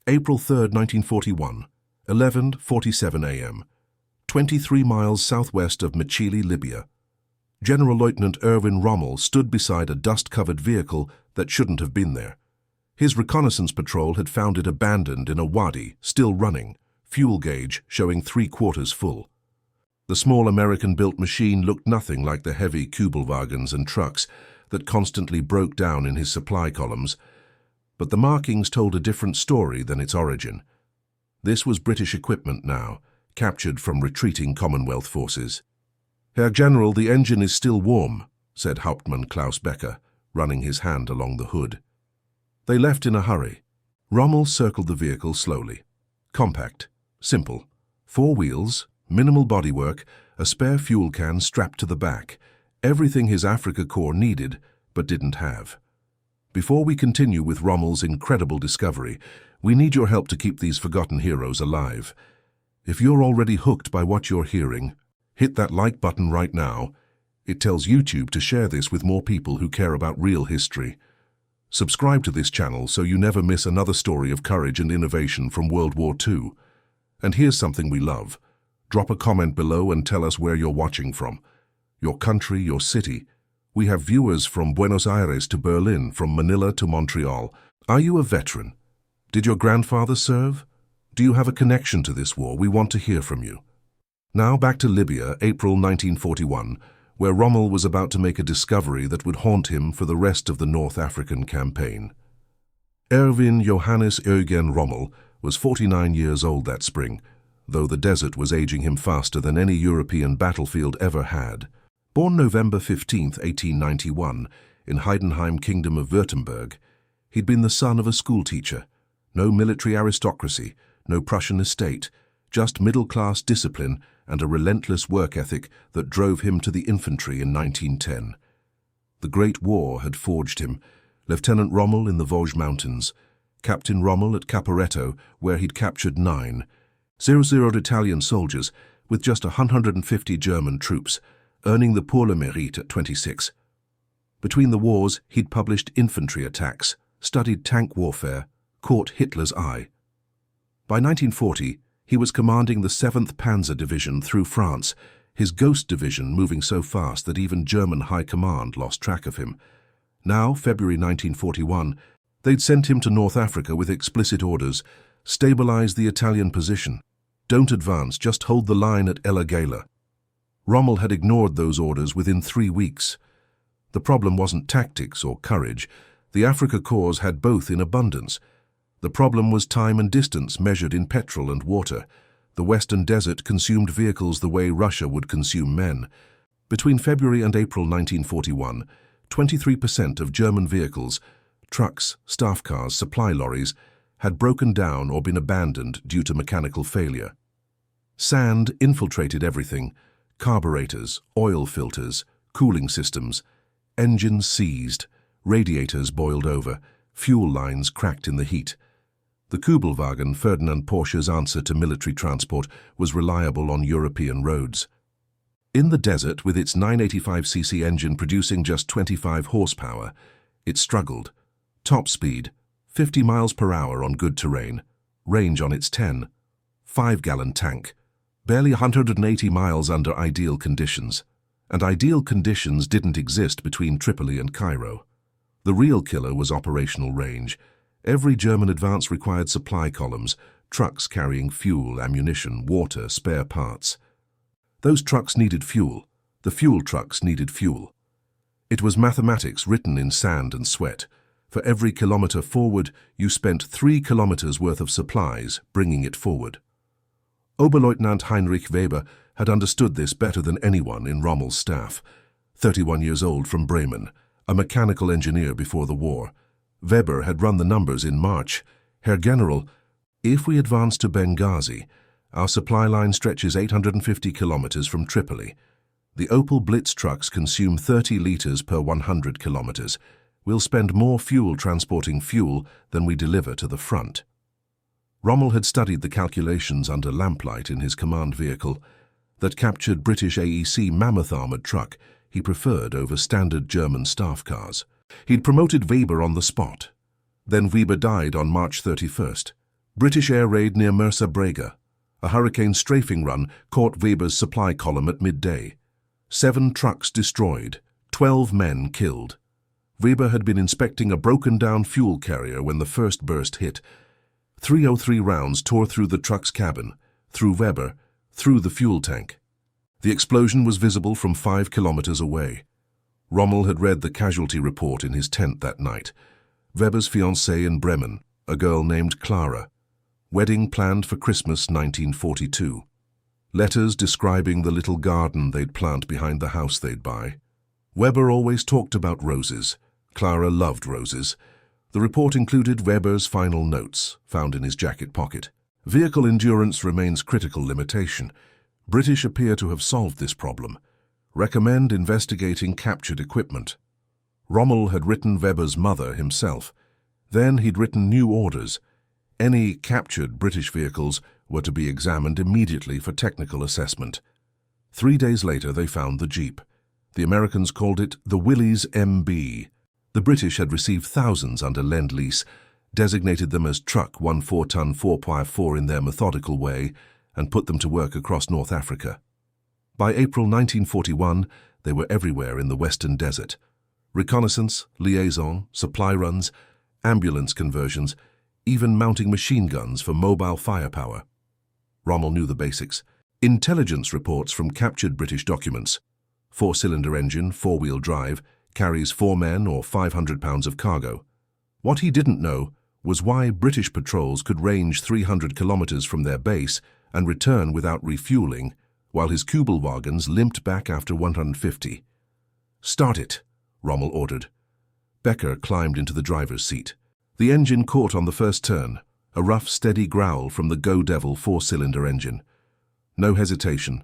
April 3, 1941, 11:47 a.m., 23 miles southwest of Mchili, Libya. General Lieutenant Erwin Rommel stood beside a dust-covered vehicle that shouldn't have been there. His reconnaissance patrol had found it abandoned in a wadi, still running, fuel gauge showing 3/4 full. The small American-built machine looked nothing like the heavy Kübelwagens and trucks that constantly broke down in his supply columns, but the markings told a different story than its origin. This was British equipment now, captured from retreating Commonwealth forces. "Herr General, the engine is still warm," said Hauptmann Klaus Becker, running his hand along the hood. They left in a hurry. Rommel circled the vehicle slowly. Compact, simple, 4 wheels, minimal bodywork, a spare fuel can strapped to the back, everything his Afrika Korps needed but didn't have. Before we continue with Rommel's incredible discovery, we need your help to keep these forgotten heroes alive. If you're already hooked by what you're hearing, hit that like button right now. It tells YouTube to share this with more people who care about real history. Subscribe to this channel so you never miss another story of courage and innovation from World War II. And here's something we love. Drop a comment below and tell us where you're watching from. Your country, your city. We have viewers from Buenos Aires to Berlin, from Manila to Montreal. Are you a veteran? Did your grandfather serve? Do you have a connection to this war? We want to hear from you. Now back to Libya, April 1941, where Rommel was about to make a discovery that would haunt him for the rest of the North African campaign. Erwin Johannes Eugen Rommel was 49 years old that spring, though the desert was aging him faster than any European battlefield ever had. Born November 15, 1891, in Heidenheim, Kingdom of Württemberg, he'd been the son of a schoolteacher. No military aristocracy, no Prussian estate, just middle-class discipline and a relentless work ethic that drove him to the infantry in 1910. The Great War had forged him. Lieutenant Rommel in the Vosges Mountains, Captain Rommel at Caporetto, where he'd captured 900 Italian soldiers with just 150 German troops, earning the Pour le Mérite at 26. Between the wars, he'd published infantry attacks, studied tank warfare, caught Hitler's eye. By 1940, he was commanding the 7th Panzer Division through France, his Ghost Division moving so fast that even German high command lost track of him. Now, February 1941, they'd sent him to North Africa with explicit orders: stabilize the Italian position. Don't advance, just hold the line at El Agheila. Rommel had ignored those orders within 3 weeks. The problem wasn't tactics or courage. The Afrika Korps had both in abundance. The problem was time and distance measured in petrol and water. The Western Desert consumed vehicles the way Russia would consume men. Between February and April 1941, 23% of German vehicles, trucks, staff cars, supply lorries, had broken down or been abandoned due to mechanical failure. Sand infiltrated everything: carburetors, oil filters, cooling systems, engines seized, radiators boiled over, fuel lines cracked in the heat. The Kübelwagen, Ferdinand Porsche's answer to military transport, was reliable on European roads. In the desert, with its 985cc engine producing just 25 horsepower, it struggled. Top speed, 50 miles per hour on good terrain, range on its 10, 5-gallon tank, barely 180 miles under ideal conditions. And ideal conditions didn't exist between Tripoli and Cairo. The real killer was operational range. Every German advance required supply columns, trucks carrying fuel, ammunition, water, spare parts. Those trucks needed fuel. The fuel trucks needed fuel. It was mathematics written in sand and sweat. For every kilometer forward, you spent 3 kilometers worth of supplies bringing it forward. Oberleutnant Heinrich Weber had understood this better than anyone in Rommel's staff. 31 years old, from Bremen, a mechanical engineer before the war. Weber had run the numbers in March. "Herr General, if we advance to Benghazi, our supply line stretches 850 kilometers from Tripoli. The Opel Blitz trucks consume 30 liters per 100 kilometers. We'll spend more fuel transporting fuel than we deliver to the front." Rommel had studied the calculations under lamplight in his command vehicle. That captured British AEC mammoth armored truck he preferred over standard German staff cars. He'd promoted Weber on the spot. Then Weber died on March 31st. British air raid near Mersa Brega. A hurricane strafing run caught Weber's supply column at midday. 7 trucks destroyed, 12 men killed. Weber had been inspecting a broken-down fuel carrier when the first burst hit. 303 rounds tore through the truck's cabin, through Weber, through the fuel tank. The explosion was visible from 5 kilometers away. Rommel had read the casualty report in his tent that night. Weber's fiancée in Bremen, a girl named Clara. Wedding planned for Christmas 1942. Letters describing the little garden they'd plant behind the house they'd buy. Weber always talked about roses. Clara loved roses. The report included Weber's final notes, found in his jacket pocket. Vehicle endurance remains critical limitation. British appear to have solved this problem. Recommend investigating captured equipment. Rommel had written Weber's mother himself. Then he'd written new orders. Any captured British vehicles were to be examined immediately for technical assessment. 3 days later, they found the Jeep. The Americans called it the Willys MB. The British had received thousands under Lend-Lease, designated them as Truck 14-ton 4x4 in their methodical way, and put them to work across North Africa. By April 1941, they were everywhere in the Western Desert. Reconnaissance, liaison, supply runs, ambulance conversions, even mounting machine guns for mobile firepower. Rommel knew the basics. Intelligence reports from captured British documents. 4-cylinder engine, 4-wheel drive, carries 4 men or 500 pounds of cargo. What he didn't know was why British patrols could range 300 kilometers from their base and return without refueling, while his Kübelwagens limped back after 150. "Start it," Rommel ordered. Becker climbed into the driver's seat. The engine caught on the first turn, a rough, steady growl from the Go Devil 4-cylinder engine. No hesitation,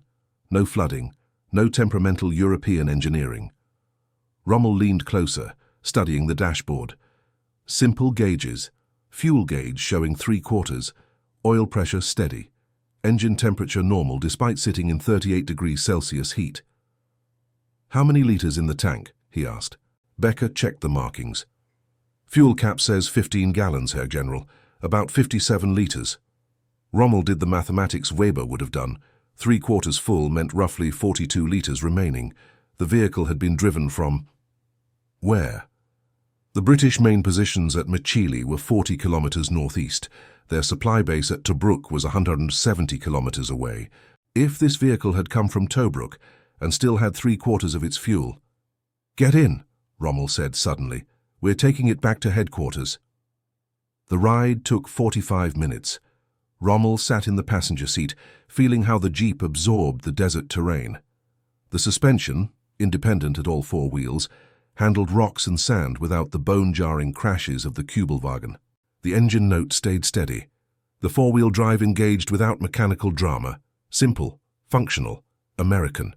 no flooding, no temperamental European engineering. Rommel leaned closer, studying the dashboard. Simple gauges, fuel gauge showing 3/4, oil pressure steady, engine temperature normal despite sitting in 38 degrees Celsius heat. "How many liters in the tank?" he asked. Becker checked the markings. "Fuel cap says 15 gallons, Herr General, about 57 liters. Rommel did the mathematics Weber would have done. 3/4 full meant roughly 42 liters remaining. The vehicle had been driven from... where? The British main positions at Mchili were 40 kilometers northeast. Their supply base at Tobruk was 170 kilometers away. If this vehicle had come from Tobruk and still had 3/4 of its fuel... "Get in," Rommel said suddenly. "We're taking it back to headquarters." The ride took 45 minutes. Rommel sat in the passenger seat, feeling how the Jeep absorbed the desert terrain. The suspension, independent at all 4 wheels, handled rocks and sand without the bone-jarring crashes of the Kübelwagen. The engine note stayed steady. The 4-wheel drive engaged without mechanical drama. Simple, functional, American.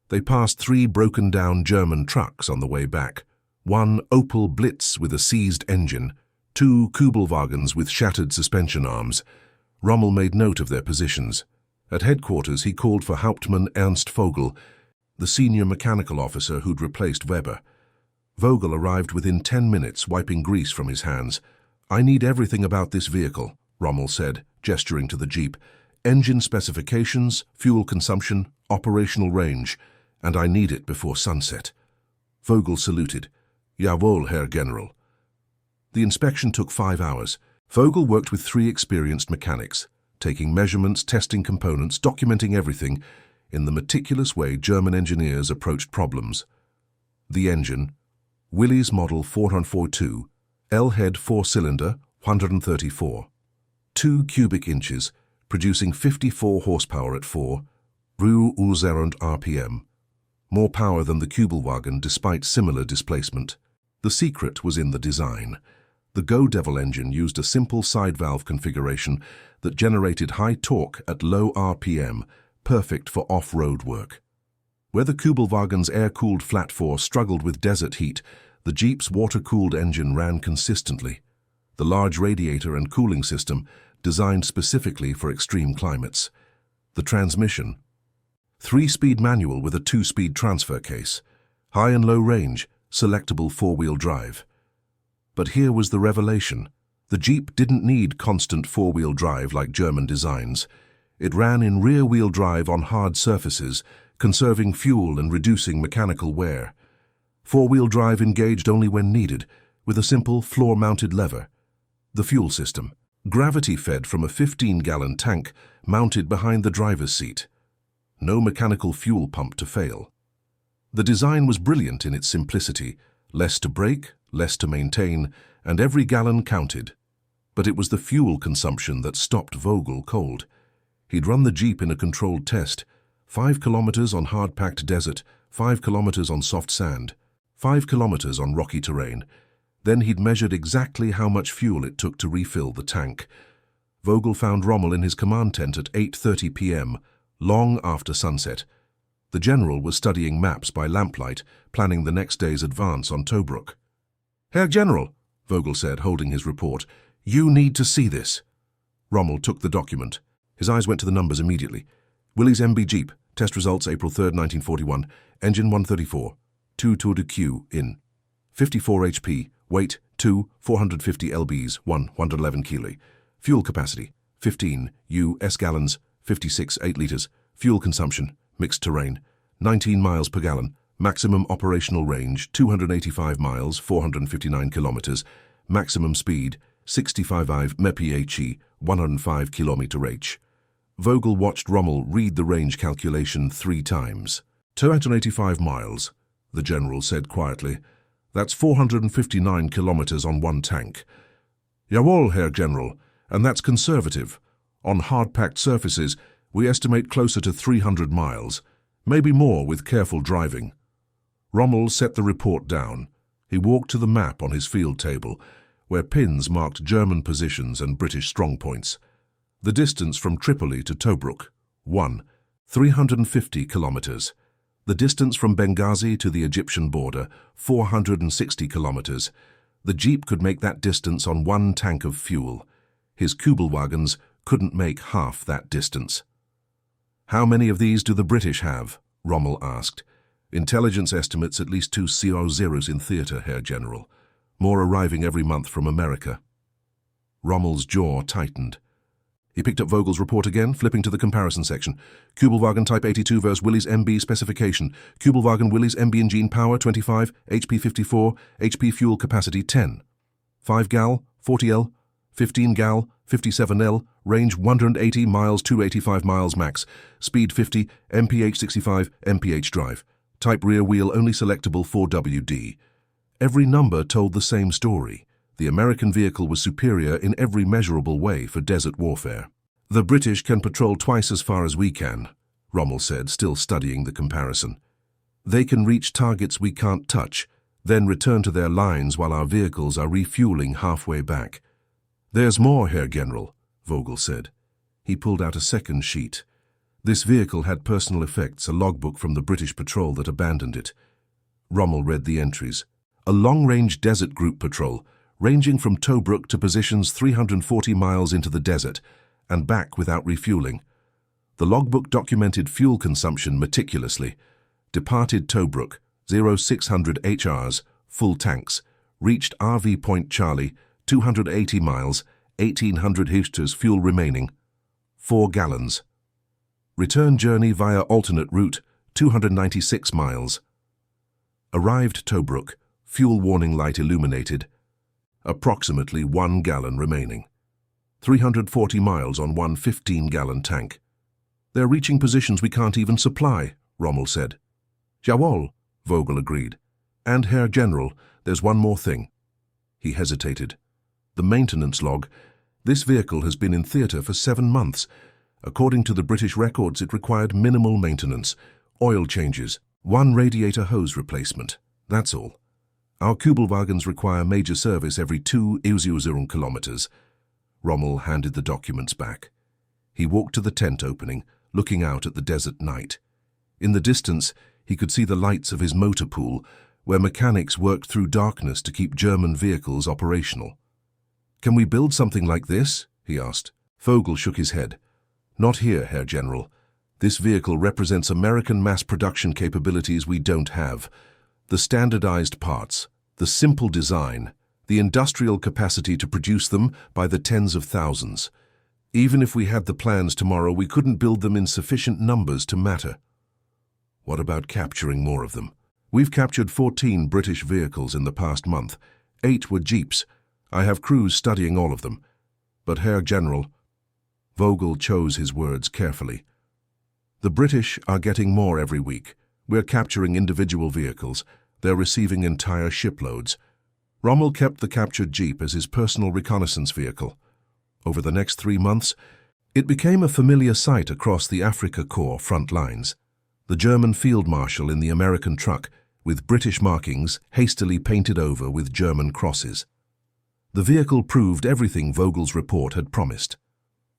They passed 3 broken-down German trucks on the way back. 1 Opel Blitz with a seized engine, 2 Kübelwagens with shattered suspension arms. Rommel made note of their positions. At headquarters, he called for Hauptmann Ernst Vogel, the senior mechanical officer who'd replaced Weber. Vogel arrived within 10 minutes, wiping grease from his hands. "I need everything about this vehicle," Rommel said, gesturing to the Jeep. "Engine specifications, fuel consumption, operational range, and I need it before sunset." Vogel saluted. "Jawohl, Herr General." The inspection took 5 hours. Vogel worked with 3 experienced mechanics, taking measurements, testing components, documenting everything in the meticulous way German engineers approached problems. The engine, Willys Model 442, L-head 4-cylinder, 134. 2 cubic inches, producing 54 horsepower at 4, Ruhe-0 RPM. More power than the Kübelwagen despite similar displacement. The secret was in the design. The Go Devil engine used a simple side valve configuration that generated high torque at low RPM, perfect for off-road work. Where the Kübelwagen's air-cooled flat 4 struggled with desert heat, the Jeep's water-cooled engine ran consistently. The large radiator and cooling system designed specifically for extreme climates. The transmission, 3-speed manual with a 2-speed transfer case, high and low range, selectable 4-wheel drive. But here was the revelation. The Jeep didn't need constant four-wheel drive like German designs. It ran in rear-wheel drive on hard surfaces, conserving fuel and reducing mechanical wear. Four-wheel drive engaged only when needed, with a simple floor-mounted lever. The fuel system. Gravity fed from a 15-gallon tank mounted behind the driver's seat. No mechanical fuel pump to fail. The design was brilliant in its simplicity, less to brake, less to maintain, and every gallon counted. But it was the fuel consumption that stopped Vogel cold. He'd run the Jeep in a controlled test, 5 kilometers on hard-packed desert, 5 kilometers on soft sand, 5 kilometers on rocky terrain. Then he'd measured exactly how much fuel it took to refill the tank. Vogel found Rommel in his command tent at 8:30 p.m., long after sunset. The general was studying maps by lamplight, planning the next day's advance on Tobruk. "Herr General," Vogel said, holding his report, "you need to see this." Rommel took the document. His eyes went to the numbers immediately. Willys MB Jeep, test results April 3, 1941, engine 134, 2 Tour de Q in, 54 HP, weight 2, 450 lbs, 111 kg, fuel capacity 15 U.S. gallons, 56 8 liters, fuel consumption, mixed terrain, 19 miles per gallon, maximum operational range 285 miles, 459 kilometers, maximum speed 65 mph, 105 km/h. Vogel watched Rommel read the range calculation 3 times. 285 miles, the general said quietly. That's 459 kilometers on one tank. Jawohl, Herr General, and that's conservative. On hard-packed surfaces, we estimate closer to 300 miles, maybe more with careful driving. Rommel set the report down. He walked to the map on his field table, where pins marked German positions and British strongpoints. The distance from Tripoli to Tobruk, 1, 350 kilometers. The distance from Benghazi to the Egyptian border, 460 kilometers. The Jeep could make that distance on one tank of fuel. His Kübelwagens couldn't make half that distance. "How many of these do the British have?" Rommel asked. "Intelligence estimates at least 2 CO-0s in theater, Herr General. More arriving every month from America." Rommel's jaw tightened. He picked up Vogel's report again, flipping to the comparison section. Kübelwagen Type 82 versus Willys MB specification. Kübelwagen Willys MB engine power 25, HP 54, HP fuel capacity 10. 5 gal, 40 L, 15 gal, 57 L, range 180 miles, 285 miles max, speed 50, mph 65, mph drive. Type rear wheel only selectable 4WD. Every number told the same story. The American vehicle was superior in every measurable way for desert warfare. "The British can patrol twice as far as we can," Rommel said, still studying the comparison. "They can reach targets we can't touch, then return to their lines while our vehicles are refueling halfway back." "There's more, Herr General," Vogel said. He pulled out a second sheet. This vehicle had personal effects, a logbook from the British patrol that abandoned it. Rommel read the entries. "A long-range desert group patrol, ranging from Tobruk to positions 340 miles into the desert, and back without refueling. The logbook documented fuel consumption meticulously. Departed Tobruk, 0600 HRs, full tanks, reached RV Point Charlie, 280 miles, 1800 Hichters fuel remaining, 4 gallons. Return journey via alternate route, 296 miles. Arrived Tobruk, fuel warning light illuminated, approximately 1 gallon remaining. 340 miles on one 15-gallon tank. They're reaching positions we can't even supply, Rommel said. Jawohl, Vogel agreed. And Herr General, there's one more thing. He hesitated. The maintenance log. This vehicle has been in theater for 7 months. According to the British records, it required minimal maintenance, oil changes, 1 radiator hose replacement. That's all. Our Kübelwagens require major service every 2 kilometers. Rommel handed the documents back. He walked to the tent opening, looking out at the desert night. In the distance, he could see the lights of his motor pool, where mechanics worked through darkness to keep German vehicles operational. "Can we build something like this?" he asked. Vogel shook his head. "Not here, Herr General. This vehicle represents American mass production capabilities we don't have. The standardized parts, the simple design, the industrial capacity to produce them by the tens of thousands. Even if we had the plans tomorrow, we couldn't build them in sufficient numbers to matter. What about capturing more of them? We've captured 14 British vehicles in the past month. 8 were jeeps. I have crews studying all of them. But Herr General, Vogel chose his words carefully. The British are getting more every week. We're capturing individual vehicles. They're receiving entire shiploads. Rommel kept the captured jeep as his personal reconnaissance vehicle. Over the next 3 months, it became a familiar sight across the Afrika Korps front lines. The German field marshal in the American truck, with British markings hastily painted over with German crosses. The vehicle proved everything Vogel's report had promised.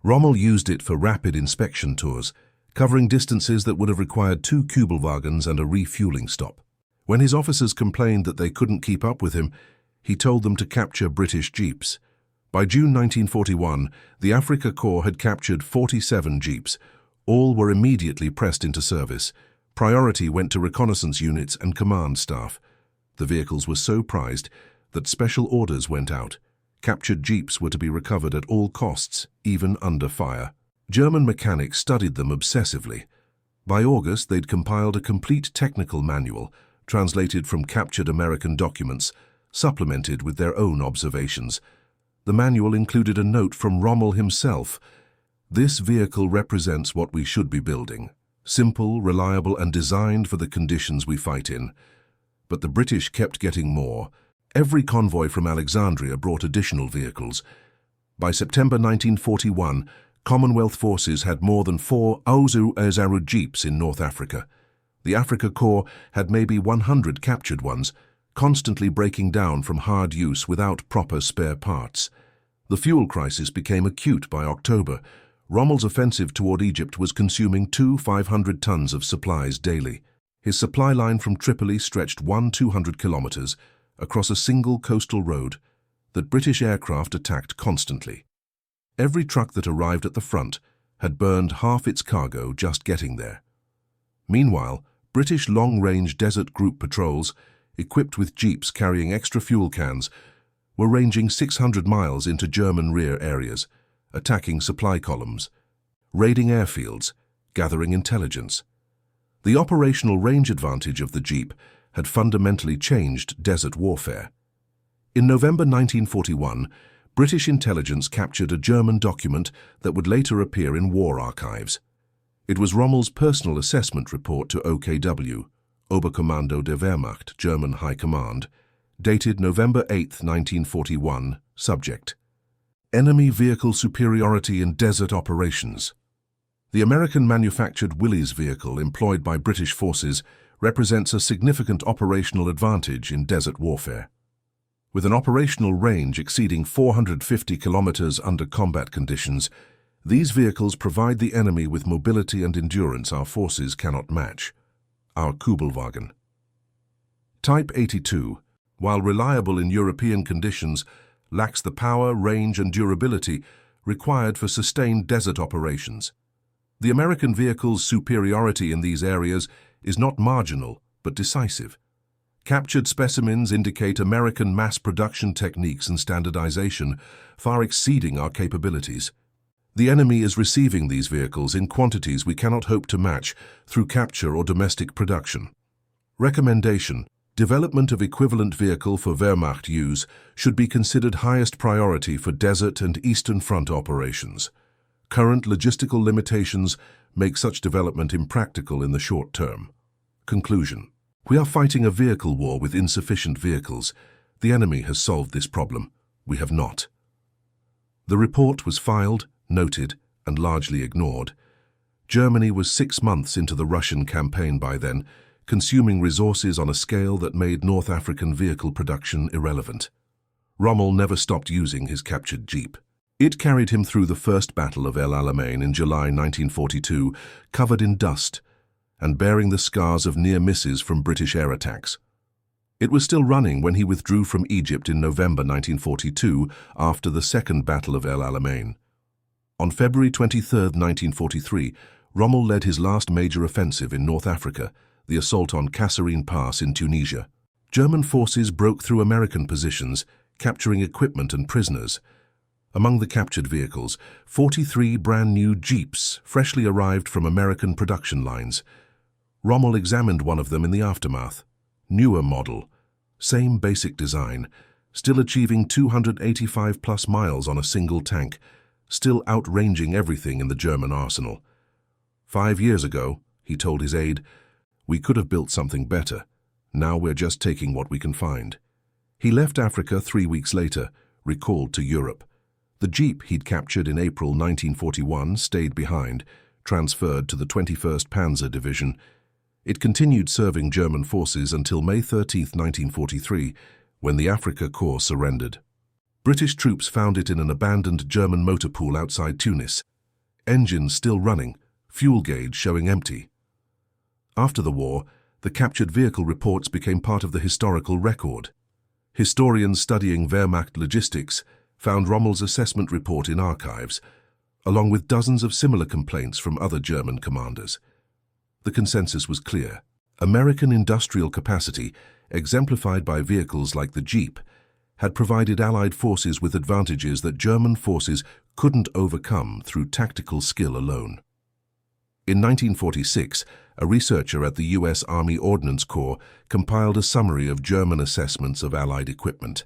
Rommel used it for rapid inspection tours, covering distances that would have required 2 Kübelwagens and a refueling stop. When his officers complained that they couldn't keep up with him, he told them to capture British jeeps. By June 1941, the Afrika Korps had captured 47 jeeps. All were immediately pressed into service. Priority went to reconnaissance units and command staff. The vehicles were so prized that special orders went out. Captured jeeps were to be recovered at all costs, even under fire. German mechanics studied them obsessively. By August, they'd compiled a complete technical manual, translated from captured American documents, supplemented with their own observations. The manual included a note from Rommel himself. This vehicle represents what we should be building. Simple, reliable, and designed for the conditions we fight in. But the British kept getting more. Every convoy from Alexandria brought additional vehicles. By September 1941, Commonwealth forces had more than 4 Auzu jeeps in North Africa. The Afrika Korps had maybe 100 captured ones, constantly breaking down from hard use without proper spare parts. The fuel crisis became acute by October. Rommel's offensive toward Egypt was consuming 500 tons of supplies daily. His supply line from Tripoli stretched 200 kilometers across a single coastal road that British aircraft attacked constantly. Every truck that arrived at the front had burned half its cargo just getting there. Meanwhile, British long-range desert group patrols, equipped with jeeps carrying extra fuel cans, were ranging 600 miles into German rear areas, attacking supply columns, raiding airfields, gathering intelligence. The operational range advantage of the jeep had fundamentally changed desert warfare. In November 1941, British intelligence captured a German document that would later appear in war archives. It was Rommel's personal assessment report to OKW, Oberkommando der Wehrmacht, German High Command, dated November 8, 1941, subject: Enemy vehicle superiority in desert operations. The American-manufactured Willys vehicle employed by British forces represents a significant operational advantage in desert warfare. With an operational range exceeding 450 kilometers under combat conditions, these vehicles provide the enemy with mobility and endurance our forces cannot match. Our Kübelwagen. Type 82, while reliable in European conditions, lacks the power, range, and durability required for sustained desert operations. The American vehicle's superiority in these areas is not marginal, but decisive. Captured specimens indicate American mass production techniques and standardization far exceeding our capabilities. The enemy is receiving these vehicles in quantities we cannot hope to match through capture or domestic production. Recommendation: development of equivalent vehicle for Wehrmacht use should be considered highest priority for desert and Eastern Front operations. Current logistical limitations make such development impractical in the short term. Conclusion: we are fighting a vehicle war with insufficient vehicles. The enemy has solved this problem. We have not. The report was filed, noted, and largely ignored. Germany was 6 months into the Russian campaign by then, consuming resources on a scale that made North African vehicle production irrelevant. Rommel never stopped using his captured jeep. It carried him through the First Battle of El Alamein in July 1942, covered in dust and bearing the scars of near misses from British air attacks. It was still running when he withdrew from Egypt in November 1942 after the Second Battle of El Alamein. On February 23, 1943, Rommel led his last major offensive in North Africa, the assault on Kasserine Pass in Tunisia. German forces broke through American positions, capturing equipment and prisoners. Among the captured vehicles, 43 brand-new Jeeps, freshly arrived from American production lines. Rommel examined one of them in the aftermath. Newer model, same basic design, still achieving 285+ miles on a single tank, still outranging everything in the German arsenal. 5 years ago, he told his aide, "We could have built something better. Now we're just taking what we can find." He left Africa 3 weeks later, recalled to Europe. The Jeep he'd captured in April 1941 stayed behind, transferred to the 21st Panzer Division. It continued serving German forces until May 13, 1943, when the Afrika Korps surrendered. British troops found it in an abandoned German motor pool outside Tunis. Engines still running, fuel gauge showing empty. After the war, the captured vehicle reports became part of the historical record. Historians studying Wehrmacht logistics found Rommel's assessment report in archives, along with dozens of similar complaints from other German commanders. The consensus was clear. American industrial capacity, exemplified by vehicles like the Jeep, had provided Allied forces with advantages that German forces couldn't overcome through tactical skill alone. In 1946, a researcher at the U.S. Army Ordnance Corps compiled a summary of German assessments of Allied equipment.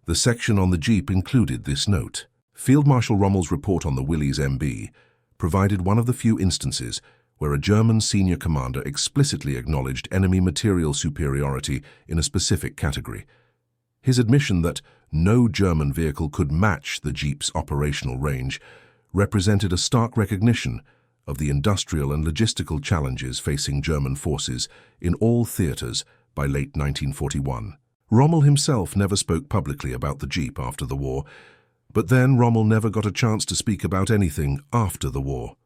The section on the Jeep included this note. Field Marshal Rommel's report on the Willys MB provided one of the few instances where a German senior commander explicitly acknowledged enemy material superiority in a specific category. His admission that no German vehicle could match the Jeep's operational range represented a stark recognition of the industrial and logistical challenges facing German forces in all theaters by late 1941. Rommel himself never spoke publicly about the Jeep after the war, but then Rommel never got a chance to speak about anything after the war.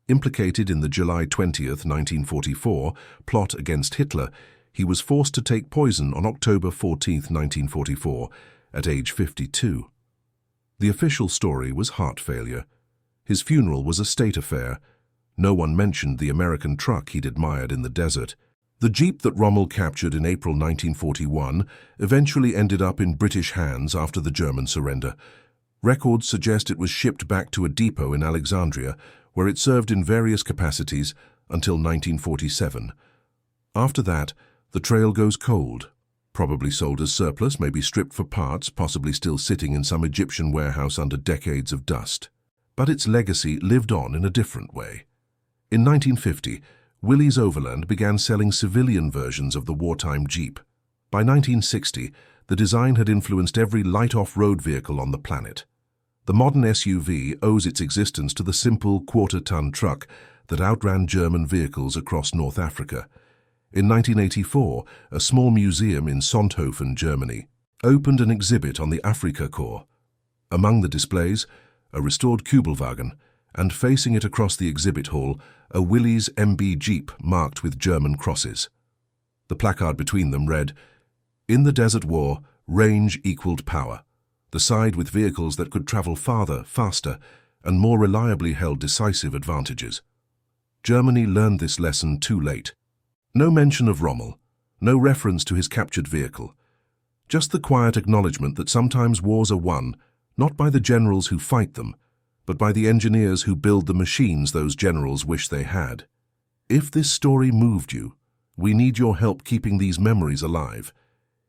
Implicated in the July 20, 1944, plot against Hitler, he was forced to take poison on October 14, 1944, at age 52. The official story was heart failure. His funeral was a state affair. No one mentioned the American truck he'd admired in the desert. The Jeep that Rommel captured in April 1941 eventually ended up in British hands after the German surrender. Records suggest it was shipped back to a depot in Alexandria, where it served in various capacities until 1947. After that, the trail goes cold. Probably sold as surplus, maybe stripped for parts, possibly still sitting in some Egyptian warehouse under decades of dust. But its legacy lived on in a different way. In 1950, Willys Overland began selling civilian versions of the wartime Jeep. By 1960, the design had influenced every light off-road vehicle on the planet. The modern SUV owes its existence to the simple quarter-ton truck that outran German vehicles across North Africa. In 1984, a small museum in Sonthofen, Germany, opened an exhibit on the Afrika Korps. Among the displays, a restored Kübelwagen, and facing it across the exhibit hall, a Willys MB Jeep marked with German crosses. The placard between them read, "In the Desert War, range equaled power." The side with vehicles that could travel farther, faster, and more reliably held decisive advantages. Germany learned this lesson too late. No mention of Rommel, no reference to his captured vehicle. Just the quiet acknowledgement that sometimes wars are won, not by the generals who fight them, but by the engineers who build the machines those generals wish they had. If this story moved you, we need your help keeping these memories alive.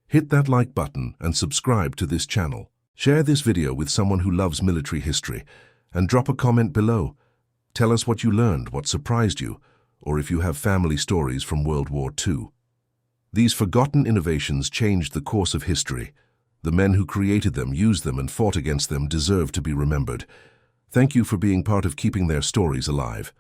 Hit that like button and subscribe to this channel. Share this video with someone who loves military history, and drop a comment below. Tell us what you learned, what surprised you, or if you have family stories from World War II. These forgotten innovations changed the course of history. The men who created them, used them, and fought against them deserve to be remembered. Thank you for being part of keeping their stories alive.